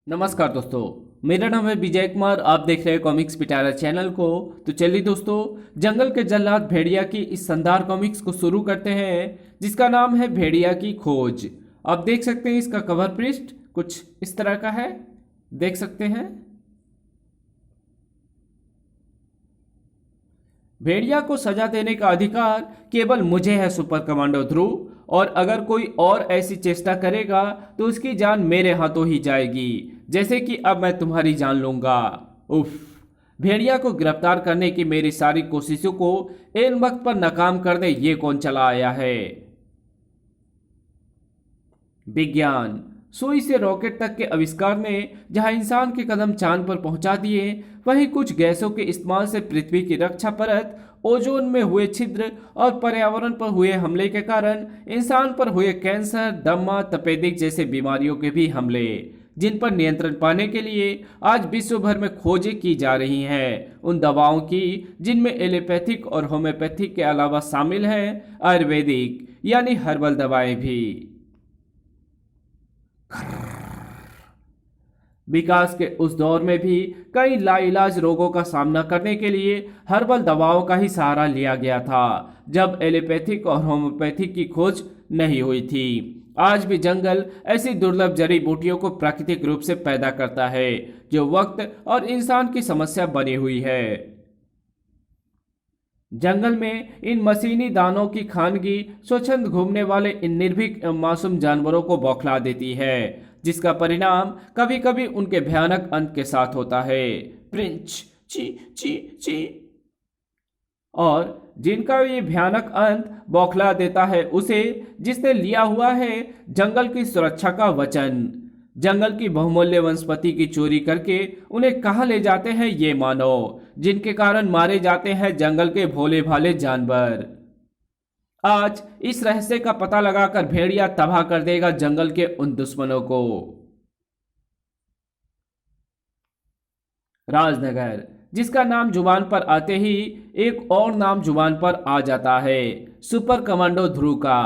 नमस्कार दोस्तों। मेरा नाम है विजय कुमार। आप देख रहे हैं कॉमिक्स पिटारा चैनल को। तो चलिए दोस्तों, जंगल के जल्लाद भेड़िया की इस शानदार कॉमिक्स को शुरू करते हैं, जिसका नाम है भेड़िया की खोज। आप देख सकते हैं इसका कवर पृष्ठ कुछ इस तरह का है, देख सकते हैं। भेड़िया को सजा देने का अधिकार केवल मुझे है सुपर कमांडो ध्रुव, और अगर कोई और ऐसी चेष्टा करेगा तो उसकी जान मेरे हाथों ही जाएगी, जैसे कि अब मैं तुम्हारी जान लूंगा। उफ। भेड़िया को गिरफ्तार करने की मेरी सारी कोशिशों को एन वक्त पर नाकाम कर दे ये कौन चला आया है। विज्ञान। सुई से रॉकेट तक के आविष्कार ने जहां इंसान के कदम चांद पर पहुंचा दिए, वहीं कुछ गैसों के इस्तेमाल से पृथ्वी की रक्षा परत, ओजोन में हुए छिद्र और पर्यावरण पर हुए हमले के कारण इंसान पर हुए कैंसर, दमा, तपेदिक जैसे बीमारियों के भी हमले, जिन पर नियंत्रण पाने के लिए आज विश्व भर में खोजें की जा रही हैं। उन दवाओं की जिनमें एलोपैथिक और होम्योपैथिक के अलावा शामिल हैं आयुर्वेदिक यानी हर्बल दवाएं भी। विकास के उस दौर में भी कई लाइलाज रोगों का सामना करने के लिए हर्बल दवाओं का ही सहारा लिया गया था, जब एलोपैथिक और होम्योपैथिक की खोज नहीं हुई थी। आज भी जंगल ऐसी दुर्लभ जड़ी बूटियों को प्राकृतिक रूप से पैदा करता है, जो वक्त और इंसान की समस्या बनी हुई है। जंगल में इन मशीनी दानों की खानगी स्वच्छंद घूमने वाले इन निर्भीक एवं मासूम जानवरों को बौखला देती है, जिसका परिणाम कभी कभी उनके भयानक अंत के साथ होता है। प्रिंच ची ची ची। और जिनका ये भयानक अंत बौखला देता है उसे, जिसने लिया हुआ है जंगल की सुरक्षा का वचन। जंगल की बहुमूल्य वनस्पति की चोरी करके उन्हें कहाँ ले जाते हैं ये मानव, जिनके कारण मारे जाते हैं जंगल के भोले भाले जानवर। आज इस रहस्य का पता लगाकर भेड़िया तबाह कर देगा जंगल के उन दुश्मनों को। राजनगर, जिसका नाम जुबान पर आते ही एक और नाम जुबान पर आ जाता है, सुपर कमांडो ध्रुव का।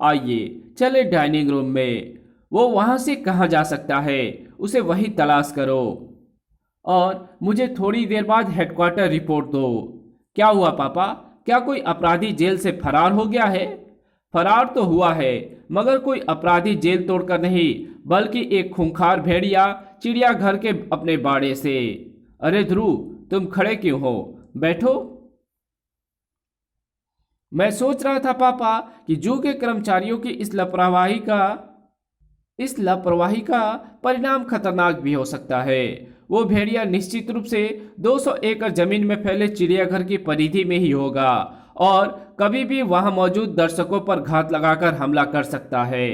आइए चले डाइनिंग रूम में। वो वहां से कहाँ जा सकता है, उसे वही तलाश करो। और मुझे थोड़ी देर बाद हेडक्वार्टर रिपोर्ट दो। क्या हुआ पापा? क्या कोई अपराधी जेल से फरार हो गया है? फरार तो हुआ है, मगर कोई अपराधी जेल तोड़कर नहीं, बल्कि एक खूंखार भेड़िया चिड़ियाघर के अपने बाड़े से। अरे ध्रुव, तुम खड़े क्यों हो? बैठो। मैं सोच रहा था पापा कि जू के कर्मचारियों की इस लापरवाही का परिणाम खतरनाक भी हो सकता है। वो भेड़िया निश्चित रूप से 200 एकड़ जमीन में फैले चिड़ियाघर की परिधि में ही होगा, और कभी भी वहां मौजूद दर्शकों पर घात लगाकर हमला कर सकता है।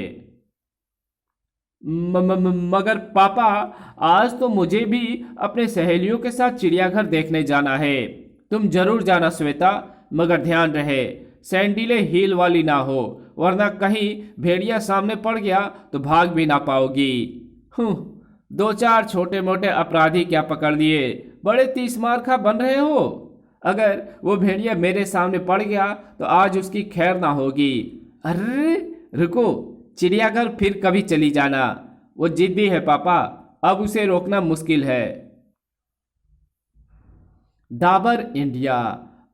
मगर पापा, आज तो मुझे भी अपने सहेलियों के साथ चिड़ियाघर देखने जाना है। तुम जरूर जाना श्वेता, मगर ध्यान रहे सैंडीले हील वाली ना हो, वरना कहीं भेड़िया सामने पड़ गया तो भाग भी ना पाओगी। दो चार छोटे मोटे अपराधी क्या पकड़ लिए, बड़े तीस मार खा बन रहे हो। अगर वो भेड़िया मेरे सामने पड़ गया तो आज उसकी खैर ना होगी। अरे रुको, चिड़ियाघर फिर कभी चली जाना। वो जिद्दी है पापा, अब उसे रोकना मुश्किल है। डाबर इंडिया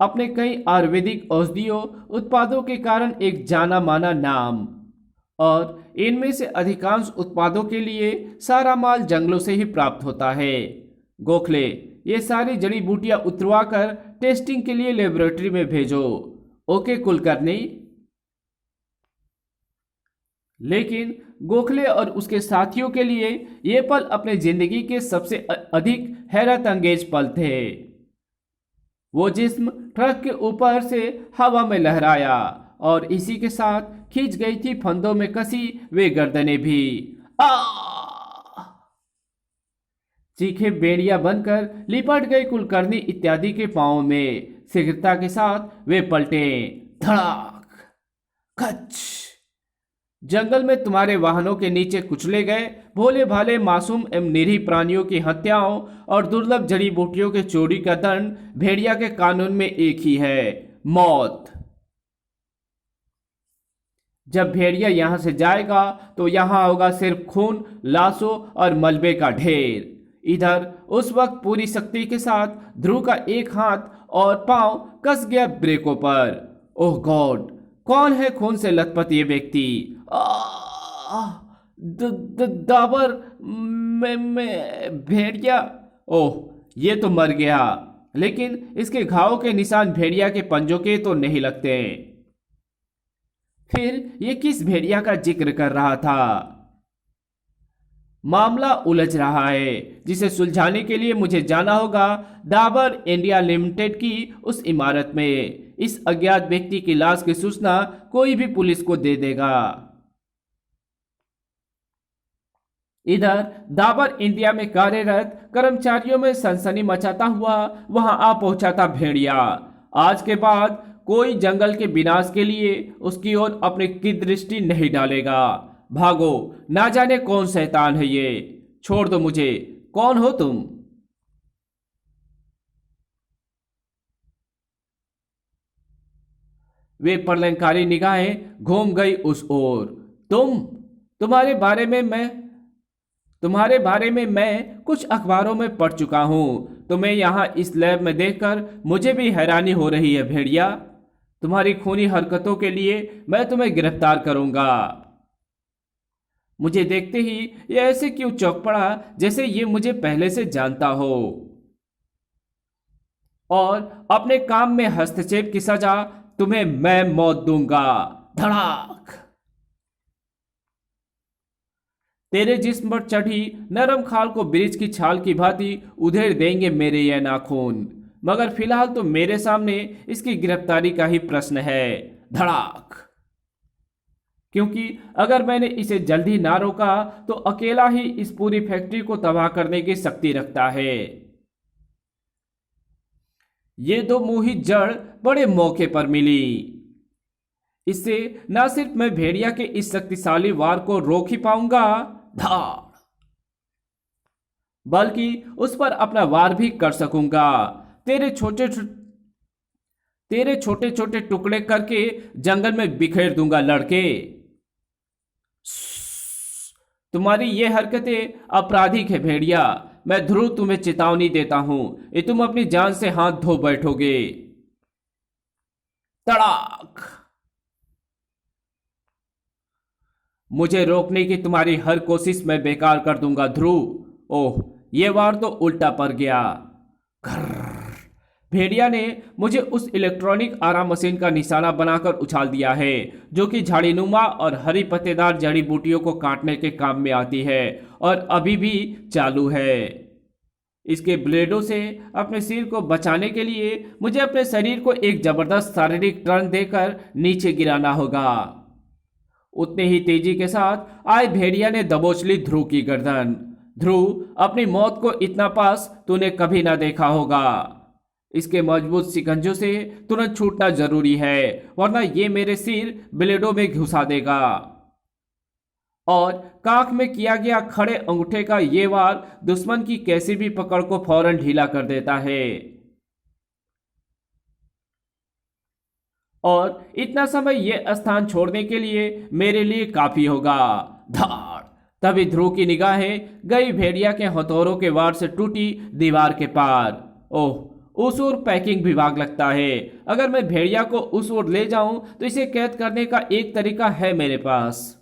अपने कई आयुर्वेदिक औषधियों उत्पादों के कारण एक जाना माना नाम, और इनमें से अधिकांश उत्पादों के लिए सारा माल जंगलों से ही प्राप्त होता है। गोखले, ये सारी जड़ी बूटियां उतरवा कर टेस्टिंग के लिए लेबोरेटरी में भेजो। ओके कुलकर्णी। लेकिन गोखले और उसके साथियों के लिए ये पल अपने जिंदगी के सबसे अधिक हैरत अंगेज पल थे। वो जिस्म ट्रक के ऊपर से हवा में लहराया, और इसी के साथ खींच गई थी फंदों में कसी वे गर्दनें भी। आ! चीखे बेड़िया बनकर लिपट गई कुलकर्णी इत्यादि के पांवों में। शीघ्रता के साथ वे पलटे। धड़ाक, खच। जंगल में तुम्हारे वाहनों के नीचे कुचले गए भोले भाले मासूम एवं निरीह प्राणियों की हत्याओं और दुर्लभ जड़ी बूटियों के चोरी का दंड भेड़िया के कानून में एक ही है, मौत। जब भेड़िया यहाँ से जाएगा तो यहाँ होगा सिर्फ खून, लाशों और मलबे का ढेर। इधर उस वक्त पूरी शक्ति के साथ ध्रुव का एक हाथ और पांव कस गया ब्रेकों पर। ओह गॉड, कौन है खून से लथपथ ये व्यक्ति? दाबर में भेड़िया। ओह, ये तो मर गया, लेकिन इसके घावों के निशान भेड़िया के पंजों के तो नहीं लगते। फिर ये किस भेड़िया का जिक्र कर रहा था? मामला उलझ रहा है, जिसे सुलझाने के लिए मुझे जाना होगा डाबर इंडिया लिमिटेड की उस इमारत में। इस अज्ञात व्यक्ति की लाश की सूचना कोई भी पुलिस को दे देगा। इधर डाबर इंडिया में कार्यरत कर्मचारियों में सनसनी मचाता हुआ वहां आ पहुंचा था भेड़िया। आज के बाद कोई जंगल के विनाश के लिए उसकी ओर अपनी की दृष्टि नहीं डालेगा। भागो, ना जाने कौन शैतान है ये। छोड़ दो मुझे, कौन हो तुम? वे प्रलयंकारी निगाहें घूम गई उस ओर। तुम्हारे बारे में मैं कुछ अखबारों में पढ़ चुका हूं। तुम्हें यहां इस लैब में देखकर मुझे भी हैरानी हो रही है भेड़िया। तुम्हारी खूनी हरकतों के लिए मैं तुम्हें गिरफ्तार करूंगा। मुझे देखते ही ये ऐसे क्यों चौंक पड़ा जैसे ये मुझे पहले से जानता हो। और अपने काम में हस्तक्षेप की सजा तुम्हें मैं मौत दूंगा। धड़ाक। तेरे जिस्म पर चढ़ी नरम खाल को ब्रिज की छाल की भांति उधेड़ देंगे मेरे ये नाखून, मगर फिलहाल तो मेरे सामने इसकी गिरफ्तारी का ही प्रश्न है। धड़ाक। क्योंकि अगर मैंने इसे जल्दी ना रोका तो अकेला ही इस पूरी फैक्ट्री को तबाह करने की शक्ति रखता है। ये दो मुंही जड़ बड़े मौके पर मिली। इससे ना सिर्फ मैं भेड़िया के इस शक्तिशाली वार को रोक ही पाऊंगा, धाड़, बल्कि उस पर अपना वार भी कर सकूंगा। तेरे छोटे छोटे टुकड़े करके जंगल में बिखेर दूंगा लड़के। तुम्हारी ये हरकतें आपराधिक है भेड़िया। मैं ध्रुव तुम्हें चेतावनी देता हूं, ये तुम अपनी जान से हाथ धो बैठोगे। तड़ाक। मुझे रोकने की तुम्हारी हर कोशिश मैं बेकार कर दूंगा ध्रुव। ओह, ये वार तो उल्टा पड़ गया। भेड़िया ने मुझे उस इलेक्ट्रॉनिक आराम मशीन का निशाना बनाकर उछाल दिया है, जो कि झाड़ीनुमा और हरी पत्तेदार जड़ी बूटियों को काटने के काम में आती है और अभी भी चालू है। इसके ब्लेडों से अपने सिर को बचाने के लिए मुझे अपने शरीर को एक जबरदस्त शारीरिक टर्न देकर नीचे गिराना होगा। उतने ही तेजी के साथ आए भेड़िया ने दबोच ली ध्रुव की गर्दन। ध्रुव, अपनी मौत को इतना पास तूने कभी ना देखा होगा। इसके मजबूत शिकंजों से तुरंत छूटना जरूरी है, वरना ये मेरे सिर ब्लेडों में घुसा देगा। और काख में किया गया खड़े अंगूठे का ये वार दुश्मन की कैसी भी पकड़ को फौरन ढीला कर देता है। और इतना समय ये स्थान छोड़ने के लिए मेरे लिए काफी होगा। धाड़। तभी ध्रुव की निगाहें गई भेड़िया के हथौड़ों के वार से टूटी दीवार के पार। ओह, उस ओर पैकिंग विभाग लगता है। अगर मैं भेड़िया को उस ओर ले जाऊं तो इसे कैद करने का एक तरीका है मेरे पास,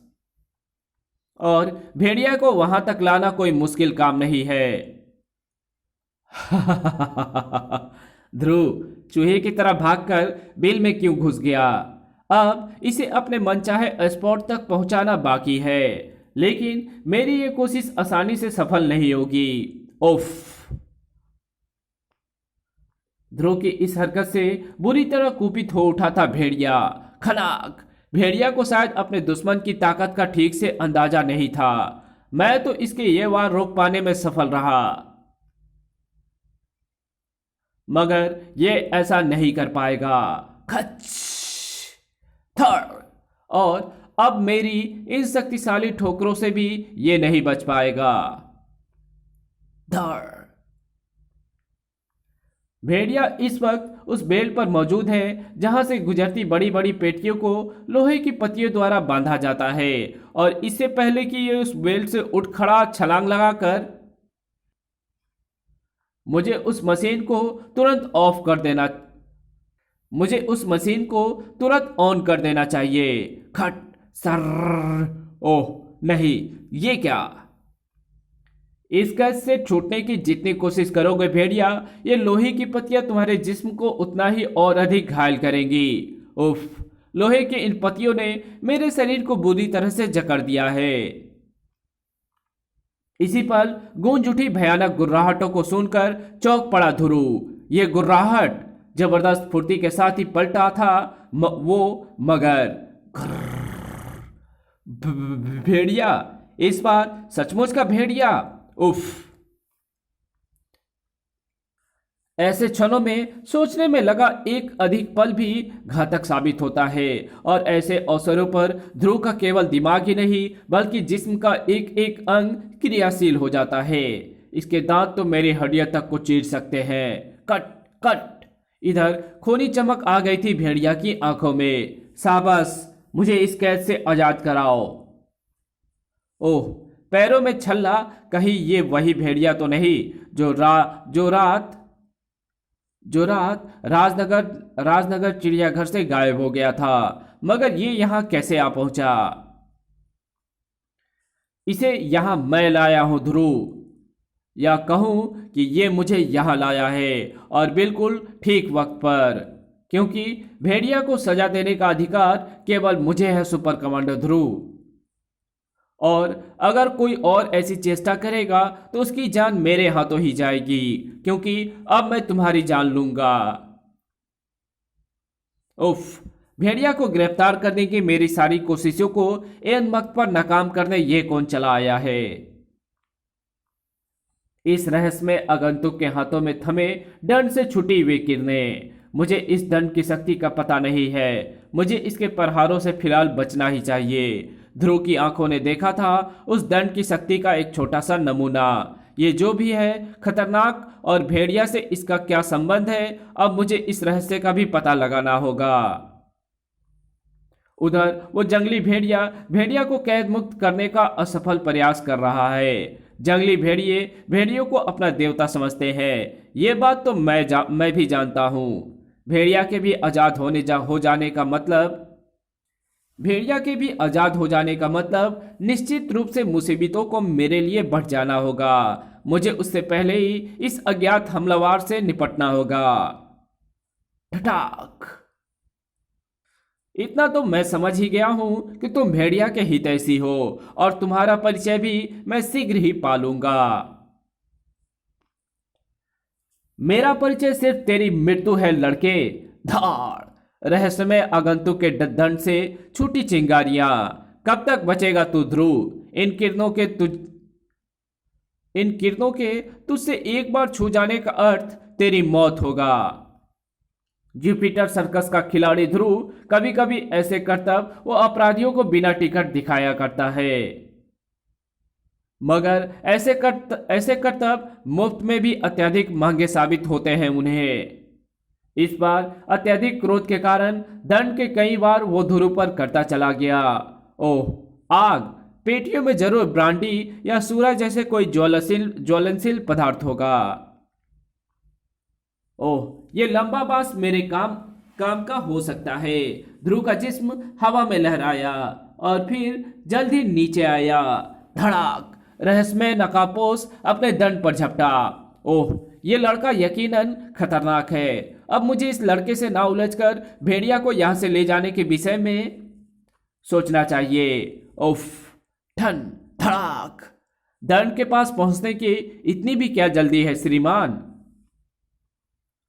और भेड़िया को वहां तक लाना कोई मुश्किल काम नहीं है। ध्रुव चूहे की तरह भागकर बिल में क्यों घुस गया? अब इसे अपने मनचाहे स्पॉट तक पहुंचाना बाकी है, लेकिन मेरी ये कोशिश आसानी से सफल नहीं होगी। उफ। ध्रुव की इस हरकत से बुरी तरह कुपित हो उठा था भेड़िया। खनाक। भेड़िया को शायद अपने दुश्मन की ताकत का ठीक से अंदाजा नहीं था। मैं तो इसके ये वार रोक पाने में सफल रहा, मगर ये ऐसा नहीं कर पाएगा। खच, थड़। और अब मेरी इन शक्तिशाली ठोकरों से भी ये नहीं बच पाएगा। धड़। भेड़िया इस वक्त उस बेल पर मौजूद है जहां से गुजरती बड़ी बड़ी पेटियों को लोहे की पत्तियों द्वारा बांधा जाता है, और इससे पहले कि ये उस बेल से उठ खड़ा छलांग लगाकर मुझे उस मशीन को तुरंत ऑफ कर देना मुझे उस मशीन को तुरंत ऑन कर देना चाहिए। खट सर। ओह नहीं, ये क्या? इस गैस से छूटने की जितनी कोशिश करोगे भेड़िया, ये लोहे की पत्तियां तुम्हारे जिस्म को उतना ही और अधिक घायल करेंगी। उफ, लोहे की इन पत्तियों ने मेरे शरीर को बुरी तरह से जकड़ दिया है। इसी पल गूंज उठी भयानक गुर्राहटों को सुनकर चौंक पड़ा ध्रुव। ये गुर्राहट जबरदस्त फुर्ती के साथ ही पलटा था वो मगर। भेड़िया, इस बार सचमुच का भेड़िया। उफ। ऐसे क्षणों में सोचने में लगा एक अधिक पल भी घातक साबित होता है, और ऐसे अवसरों पर ध्रुव का केवल दिमाग ही नहीं बल्कि जिस्म का एक एक अंग क्रियाशील हो जाता है। इसके दांत तो मेरी हड्डियों तक को चीर सकते हैं। Cut cut. इधर खूनी चमक आ गई थी भेड़िया की आंखों में। शाबाश, मुझे इस कैद से आजाद कराओ। ओह, पैरों में छल्ला, कहीं ये वही भेड़िया तो नहीं जो रात राजनगर चिड़ियाघर से गायब हो गया था। मगर ये यहां कैसे आ पहुंचा? इसे यहां मैं लाया हूं ध्रुव, या कहूं कि ये मुझे यहां लाया है, और बिल्कुल ठीक वक्त पर, क्योंकि भेड़िया को सजा देने का अधिकार केवल मुझे है सुपर कमांडर ध्रुव। और अगर कोई और ऐसी चेष्टा करेगा तो उसकी जान मेरे हाथों ही जाएगी, क्योंकि अब मैं तुम्हारी जान लूंगा। उफ, भेड़िया को गिरफ्तार करने की मेरी सारी कोशिशों को एन वक्त पर नाकाम करने ये कौन चला आया है? इस रहस्यमय आगंतुक के हाथों में थमे दंड से छुटी हुई किरणें। मुझे इस दंड की शक्ति का पता नहीं है। मुझे इसके प्रहारों से फिलहाल बचना ही चाहिए। ध्रुव की आंखों ने देखा था उस दंड की शक्ति का एक छोटा सा नमूना। ये जो भी है खतरनाक, और भेड़िया से इसका क्या संबंध है, अब मुझे इस रहस्य का भी पता लगाना होगा। उधर वो जंगली भेड़िया को कैद मुक्त करने का असफल प्रयास कर रहा है। जंगली भेड़ियों को अपना देवता समझते हैं। ये बात तो मैं भी जानता हूँ। भेड़िया के भी आजाद हो जाने का मतलब निश्चित रूप से मुसीबतों को मेरे लिए बढ़ जाना होगा। मुझे उससे पहले ही इस अज्ञात हमलावर से निपटना होगा। ठठाक। इतना तो मैं समझ ही गया हूं कि तुम भेड़िया के हितैषी हो, और तुम्हारा परिचय भी मैं शीघ्र ही पालूंगा। मेरा परिचय सिर्फ तेरी मृत्यु है लड़के। धाड़। रहस्यमय आगंतुक के दंड से छूटी चिंगारियां। कब तक बचेगा तू ध्रुव? इन किरणों के तुझसे एक बार छू जाने का अर्थ तेरी मौत होगा। जुपिटर सर्कस का खिलाड़ी ध्रुव कभी कभी ऐसे करतब वो अपराधियों को बिना टिकट दिखाया करता है, मगर ऐसे करतब मुफ्त में भी अत्यधिक महंगे साबित होते हैं उन्हें। इस बार अत्यधिक क्रोध के कारण दंड के कई बार वो ध्रुव पर करता चला गया। ओह, आग! पेटियों में जरूर ब्रांडी या सूरा जैसे कोई ज्वलनशील पदार्थ होगा। ओह, ये लंबा बांस मेरे काम का हो सकता है। ध्रुव का जिस्म हवा में लहराया और फिर जल्द ही नीचे आया। धड़ाक। रहस्यमय नकाबपोश अपने दंड पर झपटा। ओह, ये लड़का यकीनन खतरनाक है। अब मुझे इस लड़के से ना उलझकर भेड़िया को यहां से ले जाने के विषय में सोचना चाहिए। उफ। ठन धड़ाक। दंड के पास पहुंचने की इतनी भी क्या जल्दी है श्रीमान?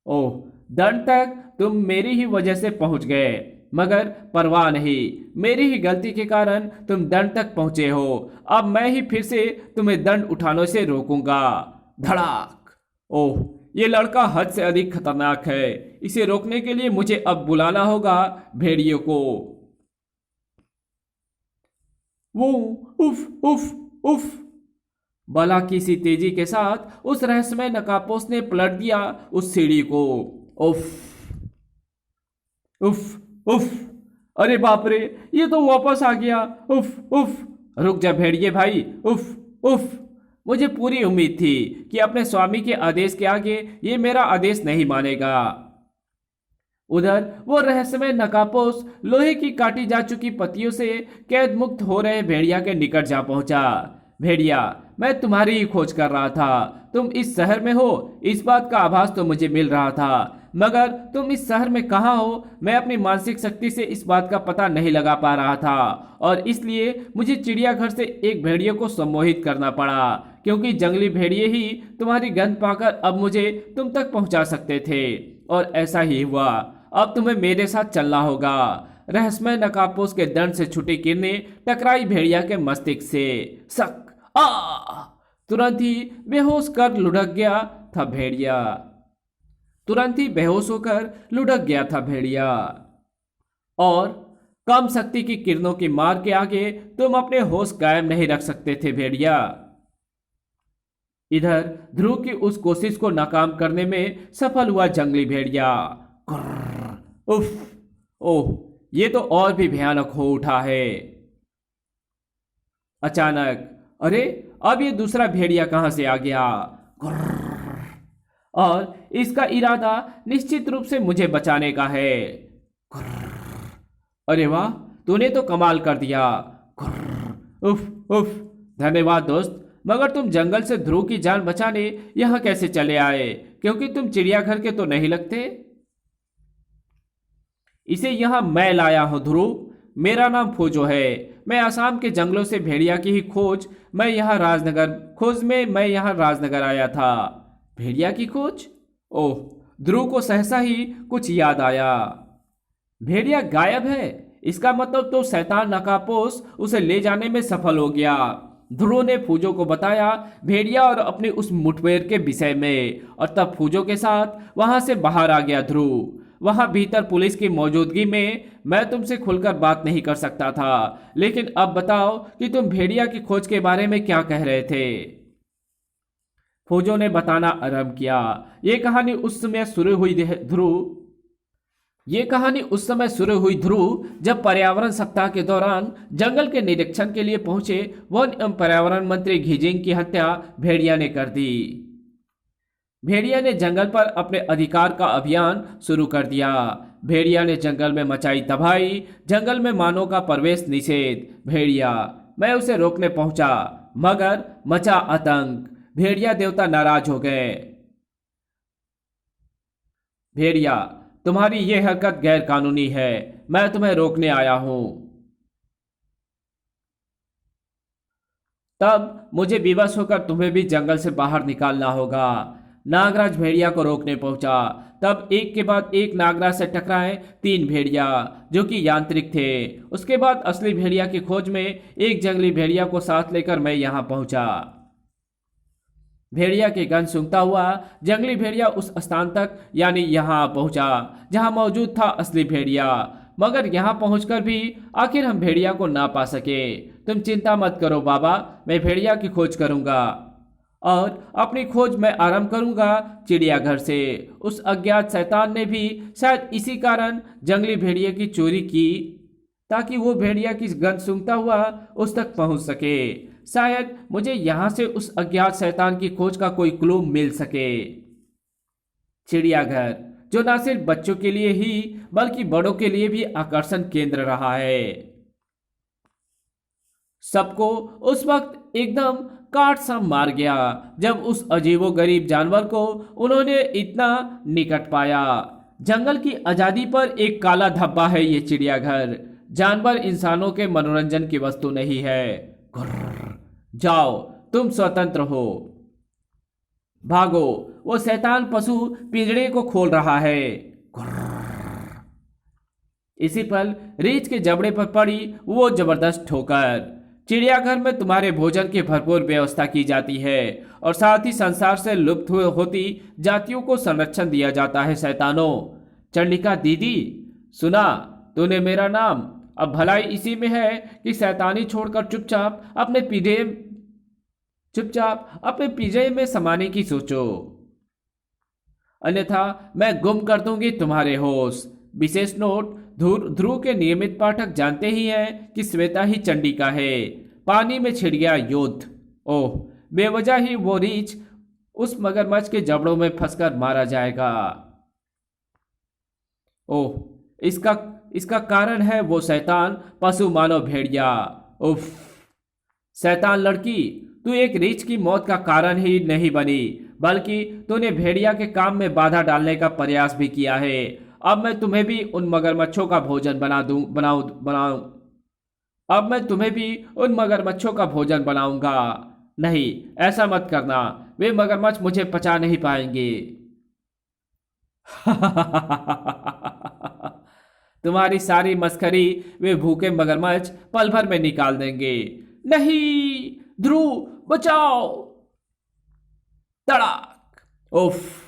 ओह, दंड तक तुम मेरी ही वजह से पहुंच गए, मगर परवाह नहीं, मेरी ही गलती के कारण तुम दंड तक पहुंचे हो। अब मैं ही फिर से तुम्हें दंड उठाने से रोकूंगा। धड़ाक। ओह, ये लड़का हद से अधिक खतरनाक है। इसे रोकने के लिए मुझे अब बुलाना होगा भेड़ियों को। वो उफ उफ उफ। बला की सी तेजी के साथ उस रहस्यमय नकाबपोश ने पलट दिया उस सीढ़ी को। उफ, उफ, उफ, अरे बाप रे, ये तो वापस आ गया। उफ, उफ, रुक जा भेड़िए भाई। उफ, उफ, मुझे पूरी उम्मीद थी कि अपने स्वामी के आदेश के आगे ये मेरा आदेश नहीं मानेगा। उधर वो रहस्यमय नकाबपोश लोहे की काटी जा चुकी पत्तियों से कैद मुक्त हो रहे भेड़िया के निकट जा पहुंचा। भेड़िया, मैं तुम्हारी ही खोज कर रहा था। तुम इस शहर में हो, इस बात का आभास तो मुझे मिल रहा था, मगर तुम इस शहर में कहाँ हो, मैं अपनी मानसिक शक्ति से इस बात का पता नहीं लगा पा रहा था, और इसलिए मुझे चिड़ियाघर से एक भेड़िए को सम्मोहित करना पड़ा, क्योंकि जंगली भेड़िए ही तुम्हारी गंध पाकर अब मुझे तुम तक पहुंचा सकते थे। और ऐसा ही हुआ। अब तुम्हें मेरे साथ चलना होगा। रहस्यमय नकाबपोश के दंड से छुटी किरणें टकराई भेड़िया के मस्तिष्क से। सक आ तुरंत ही बेहोश कर लुढ़क गया था भेड़िया। तुरंत ही बेहोश होकर लुढ़क गया था भेड़िया। और कम शक्ति की किरणों की मार के आगे तुम अपने होश कायम नहीं रख सकते थे भेड़िया। इधर ध्रुव की उस कोशिश को नाकाम करने में सफल हुआ जंगली भेड़िया। उफ, ओह, ये तो और भी भयानक हो उठा है। अचानक, अरे अब ये दूसरा भेड़िया कहां से आ गया? और इसका इरादा निश्चित रूप से मुझे बचाने का है। अरे वाह, तूने तो कमाल कर दिया। उफ, उफ, धन्यवाद दोस्त, मगर तुम जंगल से ध्रुव की जान बचाने यहां कैसे चले आए? क्योंकि तुम चिड़ियाघर के तो नहीं लगते। इसे यहां मैं लाया हूं ध्रुव। मेरा नाम फूजो है। मैं आसाम के जंगलों से भेड़िया की ही खोज मैं यहाँ राजनगर आया था। भेड़िया की खोज? ओह, ध्रुव को सहसा ही कुछ याद आया। भेड़िया गायब है, इसका मतलब तो शैतान नकाबपोश उसे ले जाने में सफल हो गया। ध्रुव ने फूजो को बताया भेड़िया और अपनी उस मुठभेड़ के विषय में, और तब फूजो के साथ वहां से बाहर आ गया ध्रुव। वहां भीतर पुलिस की मौजूदगी में मैं तुमसे खुलकर बात नहीं कर सकता था, लेकिन अब बताओ कि तुम भेड़िया की खोज के बारे में क्या कह रहे थे? फूजो ने बताना आरंभ किया। यह कहानी उस समय शुरू हुई ध्रुव जब पर्यावरण सप्ताह के दौरान जंगल के निरीक्षण के लिए पहुंचे वन एवं पर्यावरण मंत्री घिजिंग की हत्या भेड़िया ने कर दी। भेड़िया ने जंगल पर अपने अधिकार का अभियान शुरू कर दिया। भेड़िया ने जंगल में मचाई तबाही, जंगल में मानव का प्रवेश निषेध। भेड़िया, मैं उसे रोकने पहुंचा, मगर मचा आतंक। भेड़िया देवता नाराज हो गए। भेड़िया, तुम्हारी यह हरकत गैर कानूनी है, मैं तुम्हें रोकने आया हूं। तब मुझे विवश होकर तुम्हें भी जंगल से बाहर निकालना होगा। नागराज भेड़िया को रोकने पहुंचा। तब एक के बाद एक नागराज से टकराए 3 भेड़िया, जो कि यांत्रिक थे। उसके बाद असली भेड़िया की खोज में एक जंगली भेड़िया को साथ लेकर मैं यहां पहुंचा। भेड़िया की गंध सूंघता हुआ जंगली भेड़िया उस स्थान तक यानी यहां पहुंचा जहां मौजूद था असली भेड़िया, मगर यहां पहुंचकर भी आखिर हम भेड़िया को ना पा सके। तुम चिंता मत करो बाबा, मैं भेड़िया की खोज करूंगा, और अपनी खोज मैं आरंभ करूंगा चिड़ियाघर से। उस अज्ञात शैतान ने भी शायद इसी कारण जंगली भेड़िया की चोरी की, ताकि वो भेड़िया की गंध सूंघता हुआ उस तक पहुंच सके। शायद मुझे यहां से उस अज्ञात शैतान की खोज का कोई क्लू मिल सके। चिड़ियाघर, जो न सिर्फ बच्चों के लिए ही बल्कि बड़ों के लिए भी आकर्षण केंद्र रहा है। सबको उस वक्त एकदम काट सा मार गया जब उस अजीबोगरीब जानवर को उन्होंने इतना निकट पाया। जंगल की आजादी पर एक काला धब्बा है ये चिड़ियाघर। जानवर इंसानों के मनोरंजन की वस्तु नहीं है। जाओ, तुम स्वतंत्र हो। भागो, वो शैतान पशु पिंजड़े को खोल रहा है। इसी पल रीछ के जबड़े पर पड़ी वो जबरदस्त ठोकर। चिड़ियाघर में तुम्हारे भोजन की भरपूर व्यवस्था की जाती है, और साथ ही संसार से लुप्त होती जातियों को संरक्षण दिया जाता है। शैतानों, चंडिका दीदी, सुना तूने मेरा नाम? अब भलाई इसी में है कि शैतानी छोड़कर चुपचाप अपने पीढ़े चुपचाप अपने पिंजरे में समाने की सोचो, अन्यथा मैं गुम कर दूंगी तुम्हारे होश। विशेष नोट, ध्रुव के नियमित पाठक जानते ही हैं कि श्वेता ही चंडिका है। पानी में छिड़ गया युद्ध। ओह, बेवजह ही वो रीछ उस मगरमच्छ के जबड़ों में फंसकर मारा जाएगा। ओह, इसका इसका कारण है वो शैतान पशु मानव भेड़िया। उफ, शैतान लड़की, तू एक रीछ की मौत का कारण ही नहीं बनी, बल्कि तूने भेड़िया के काम में बाधा डालने का प्रयास भी किया है। अब मैं तुम्हें भी उन मगरमच्छों का भोजन बना दूं बनाऊं बनाऊं अब मैं तुम्हें भी उन मगरमच्छों का भोजन बनाऊंगा। नहीं, ऐसा मत करना, वे मगरमच्छ मुझे पचा नहीं पाएंगे। तुम्हारी सारी मस्खरी वे भूखे मगरमच्छ पल भर में निकाल देंगे। नहीं, ध्रुव बचाओ! तड़ाक! उफ!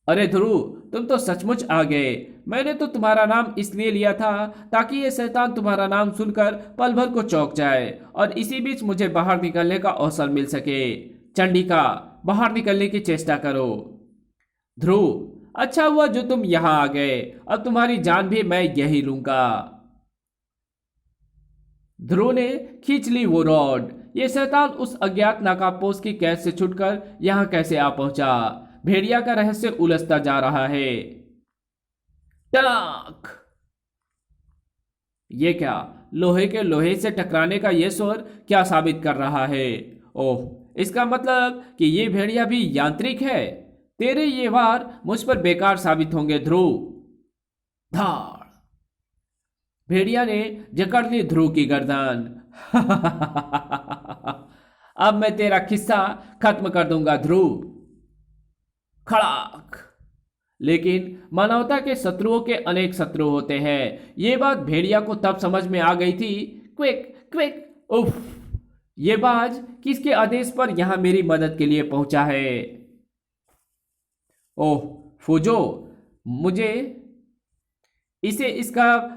अरे ध्रुव, तुम तो सचमुच आ गए। मैंने तो तुम्हारा नाम इसलिए लिया था ताकि ये शैतान तुम्हारा नाम सुनकर पल भर को चौंक जाए और इसी बीच मुझे बाहर निकलने का अवसर मिल सके। चंडिका, बाहर निकलने की चेष्टा करो। ध्रुव, अच्छा हुआ जो तुम यहां आ गए, अब तुम्हारी जान भी मैं यही लूंगा। ध्रुव ने खींच ली वो रॉड। ये शैतान उस अज्ञात नाकापोश की कैद से छुटकर यहां कैसे आ पहुंचा? भेड़िया का रहस्य उलझता जा रहा है। टनाक! ये क्या? लोहे के लोहे से टकराने का ये स्वर क्या साबित कर रहा है? ओह, इसका मतलब कि ये भेड़िया भी यांत्रिक है। तेरे ये वार मुझ पर बेकार साबित होंगे ध्रुव। धाड़! भेड़िया ने जकड़ ली ध्रुव की गर्दन। अब मैं तेरा किस्सा खत्म कर दूंगा ध्रुव। खड़ाक! लेकिन मानवता के शत्रुओं के अनेक शत्रु होते हैं। ये बात भेड़िया को तब समझ में आ गई थी। Quick quick! उफ! ये बाज किसके आदेश पर यहां मेरी मदद के लिए पहुंचा है? ओह फूजो, मुझे इसे इसका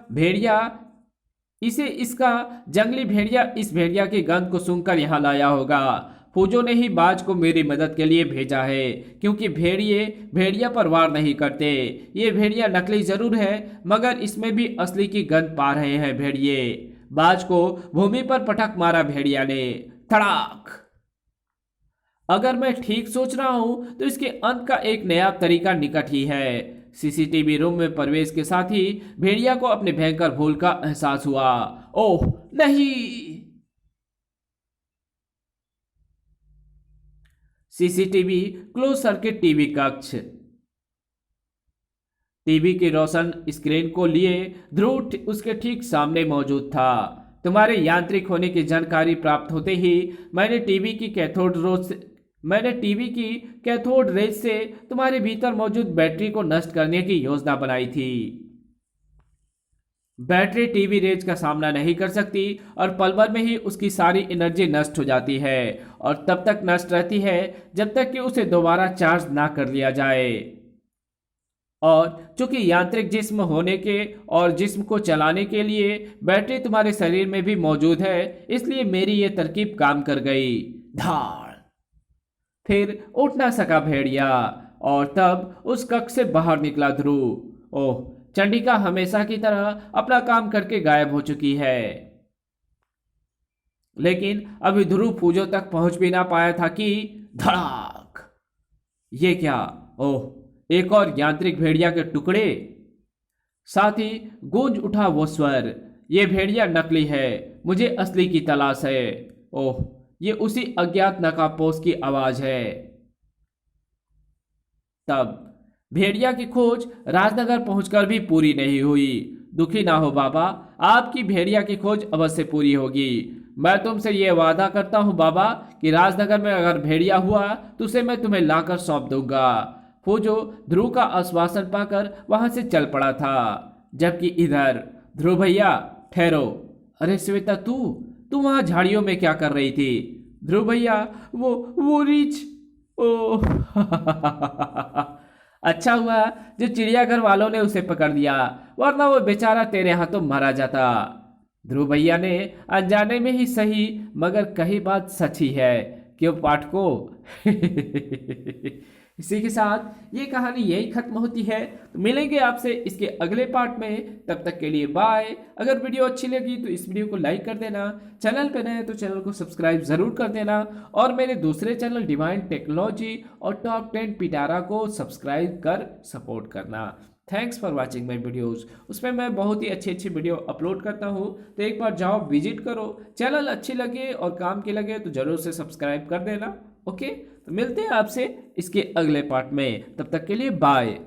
जंगली भेड़िया इस भेड़िया की गंध को सुनकर यहां लाया होगा। फूजो ने ही बाज को मेरी मदद के लिए भेजा है, क्योंकि भेड़िया पर वार नहीं करते। ये भेड़िया नकली जरूर है, मगर इसमें भी असली की गंध पा रहे हैं भेड़िए। बाज को भूमि पर पटक मारा भेड़िया ने। धड़ाक! अगर मैं ठीक सोच रहा हूं तो इसके अंत का एक नया तरीका निकट ही है। सीसीटीवी रूम में प्रवेश के साथ ही भेड़िया को अपने भयंकर भूल का एहसास हुआ। ओह नहीं! सीसीटीवी क्लोज सर्किट टीवी कक्ष। टीवी की रोशन स्क्रीन को लिए ध्रुव उसके ठीक सामने मौजूद था। तुम्हारे यांत्रिक होने की जानकारी प्राप्त होते ही मैंने टीवी की कैथोड रेज से तुम्हारे भीतर मौजूद बैटरी को नष्ट करने की योजना बनाई थी। बैटरी टीवी रेज का सामना नहीं कर सकती और पल भर में ही उसकी सारी एनर्जी नष्ट हो जाती है और तब तक नष्ट रहती है जब तक कि उसे दोबारा चार्ज ना कर लिया जाए। और चूंकि यांत्रिक जिस्म होने के और जिस्म को चलाने के लिए बैटरी तुम्हारे शरीर में भी मौजूद है, इसलिए मेरी ये तरकीब काम कर गई। धाड़! फिर उठ ना सका भेड़िया और तब उस कक्ष से बाहर निकला ध्रुव। ओह, चंडिका हमेशा की तरह अपना काम करके गायब हो चुकी है। लेकिन अभी ध्रुव फूजो तक पहुंच भी ना पाया था कि धड़ाक! ये क्या? ओह, एक और यांत्रिक भेड़िया के टुकड़े। साथ ही गूंज उठा वो स्वर, ये भेड़िया नकली है, मुझे असली की तलाश है। ओह, ये उसी अज्ञात नकाबपोश की आवाज है। तब भेड़िया की खोज राजनगर पहुंचकर भी पूरी नहीं हुई। दुखी ना हो बाबा, आपकी भेड़िया की खोज अवश्य पूरी होगी। मैं तुमसे ये वादा करता हूं बाबा कि राजनगर में अगर भेड़िया हुआ तो उसे मैं तुम्हें लाकर सौंप दूंगा। फूजो ध्रुव का आश्वासन पाकर वहां से चल पड़ा था, जबकि इधर ध्रुव भैया ठहरो। अरे श्वेता, तू वहां झाड़ियों में क्या कर रही थी? ध्रुव भैया, वो रीछ। ओह! अच्छा हुआ जो चिड़ियाघर वालों ने उसे पकड़ लिया, वरना वो बेचारा तेरे हाथों मारा जाता। ध्रुव भैया ने अनजाने में ही सही, मगर कही बात सच ही है क्यों पाठ को? इसी के साथ ये कहानी यही खत्म होती है। तो मिलेंगे आपसे इसके अगले पार्ट में, तब तक के लिए बाय। अगर वीडियो अच्छी लगी तो इस वीडियो को लाइक कर देना, चैनल पे नए हैं तो चैनल को सब्सक्राइब जरूर कर देना, और मेरे दूसरे चैनल डिवाइन टेक्नोलॉजी और टॉप 10 पिटारा को सब्सक्राइब कर सपोर्ट करना। Thanks for watching my videos. उसमें मैं बहुत ही अच्छी अच्छी वीडियो अपलोड करता हूँ, तो एक बार जाओ विजिट करो। चैनल अच्छी लगे और काम की लगे तो ज़रूर से सब्सक्राइब कर देना। ओके, तो मिलते हैं आपसे इसके अगले पार्ट में, तब तक के लिए बाय।